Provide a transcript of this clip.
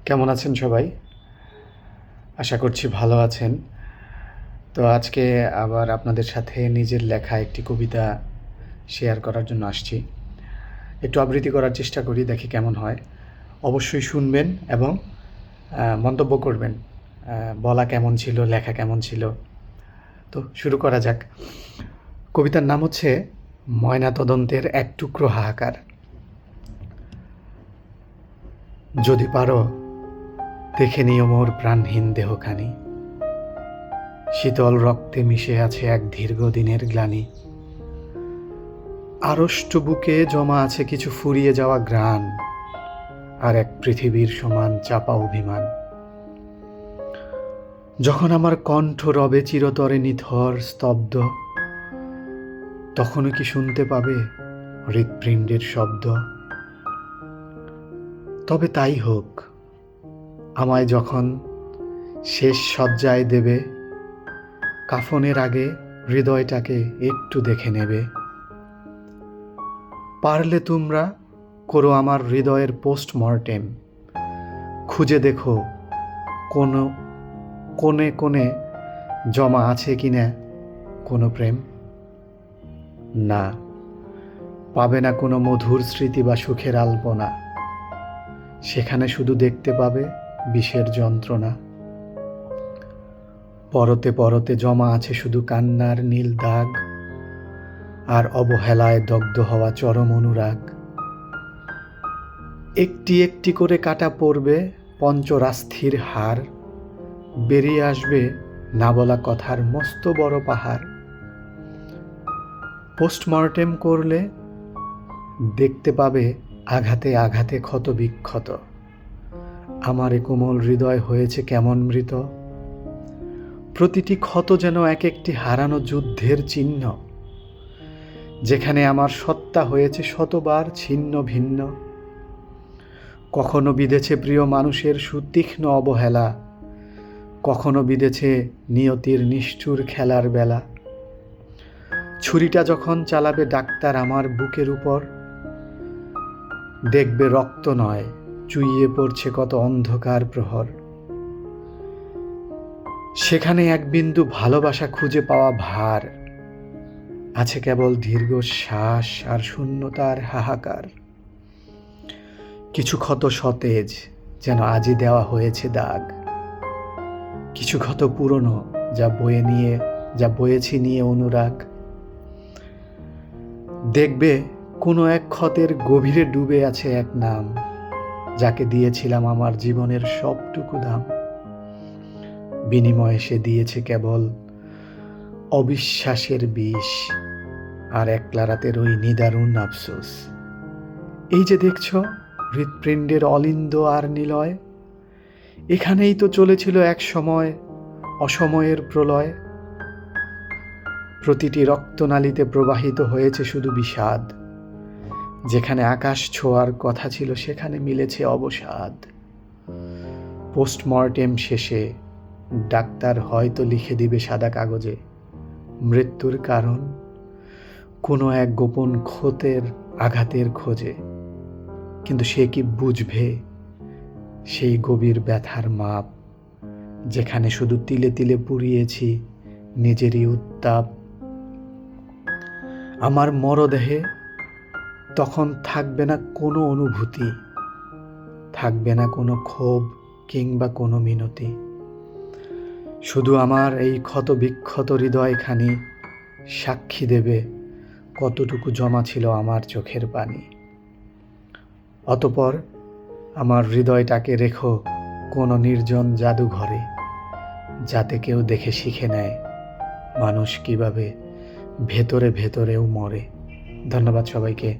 কেমন আছেন সবাই? আশা করছি ভালো আছেন। তো আজকে আবার আপনাদের সাথে নিজের লেখা একটি কবিতা শেয়ার করার জন্য আসছি। একটু আবৃত্তি করার চেষ্টা করি, দেখি কেমন হয়। অবশ্যই শুনবেন এবং মন্তব্য করবেন। বলা কেমন ছিল, লেখা কেমন ছিল। তো শুরু করা যাক। কবিতার নাম হচ্ছে ময়নাতদন্তের এক টুকরো হাহাকার। যদি পারো দেখে নিও মোর প্রাণহীন দেহখানি, শীতল রক্তে মিশে আছে এক দীর্ঘদিনের গ্লানি। আড়ষ্ট বুকে জমা আছে কিছু ফুরিয়ে যাওয়া ঘ্রাণ, আর এক পৃথিবীর সমান চাপা অভিমান। যখন আমার কণ্ঠ রবে চিরতরে নিথর স্তব্ধ, তখনও কি শুনতে পাবে হৃৎপিণ্ডের শব্দ? তবে তাই হোক, আমায় যখন শেষ শয্যায় দেবে, কাফনের আগে হৃদয়টাকে একটু দেখে নেবে। পারলে তোমরা করো আমার হৃদয়ের পোস্টমর্টেম, খুঁজে দেখো কোনো কোণে কোণে জমা আছে কিনা কোনো প্রেম। না, পাবে না কোনো মধুর স্মৃতি বা সুখের আলপনা, সেখানে শুধু দেখতে পাবে বিষের যন্ত্রণা। পরতে পরতে জমা আছে শুধু কান্নার নীল দাগ, আর অবহেলায় দগ্ধ হওয়া চরম অনুরাগ। একটি একটি করে কাটা পড়বে পঞ্চরাস্থির হার, বেরিয়ে আসবে না বলা কথার মস্ত বড় পাহাড়। পোস্টমর্টেম করলে দেখতে পাবে আঘাতে আঘাতে ক্ষত বিক্ষত, আমার এ কোমল হৃদয় হয়েছে কেমন মৃত। প্রতিটি ক্ষত যেন এক একটি হারানো যুদ্ধের চিহ্ন, যেখানে আমার সত্তা হয়েছে শতবার ছিন্ন ভিন্ন। কখনো বিঁধেছে প্রিয় মানুষের সুতীক্ষ্ণ অবহেলা, কখনো বিঁধেছে নিয়তির নিষ্ঠুর খেলার বেলা। ছুরিটা যখন চালাবে ডাক্তার আমার বুকের উপর, দেখবে রক্ত নয় চুইয়ে পড়ছে কত অন্ধকার প্রহর। সেখানে এক বিন্দু ভালোবাসা খুঁজে পাওয়া ভার, আছে কেবল দীর্ঘ শ্বাস আর শূন্যতার হাহাকার। কিছু ক্ষত সতেজ, যেন আজই দেওয়া হয়েছে দাগ। কিছু ক্ষত পুরনো, যা বয়েছি নিয়ে অনুরাগ। দেখবে কোনো এক ক্ষতের গভীরে ডুবে আছে এক নাম, যাকে দিয়েছিলাম আমার জীবনের সবটুকু দাম। বিনিময়ে সে দিয়েছে কেবল অবিশ্বাসের বিষ, আর একলা রাতের ওই নিদারুণ আফসোস। এই যে দেখছ হৃৎপিণ্ডের অলিন্দ আর নিলয়, এখানেই তো চলেছিল এক সময় অসময়ের প্রলয়। প্রতিটি রক্তনালীতে প্রবাহিত হয়েছে শুধু বিষাদ, যেখানে আকাশ ছোঁয়ার কথা ছিল সেখানে মিলেছে অবসাদ। পোস্টমর্টেম শেষে ডাক্তার হয়তো লিখে দিবে সাদা কাগজে মৃত্যুর কারণ কোনো এক গোপন ক্ষতের আঘাতের খোঁজে। কিন্তু সে কি বুঝবে সেই গভীর ব্যথার মাপ, যেখানে শুধু তিলে তিলে পুড়িয়েছি নিজেরই উত্তাপ। আমার মরদেহে তখন থাকবে না কোনো অনুভূতি, থাকবে না কোনো ক্ষোভ কিংবা কোনো মিনতি। শুধু আমার এই ক্ষত বিক্ষত হৃদয়খানি সাক্ষী দেবে কতটুকু জমা ছিল আমার চোখের পানি। অতঃপর আমার হৃদয়টাকে রেখো কোনো নির্জন জাদুঘরে, যাতে কেউ দেখে শিখে নেয় মানুষ কিভাবে ভেতরে ভেতরেও মরে। ধন্যবাদ সবাইকে।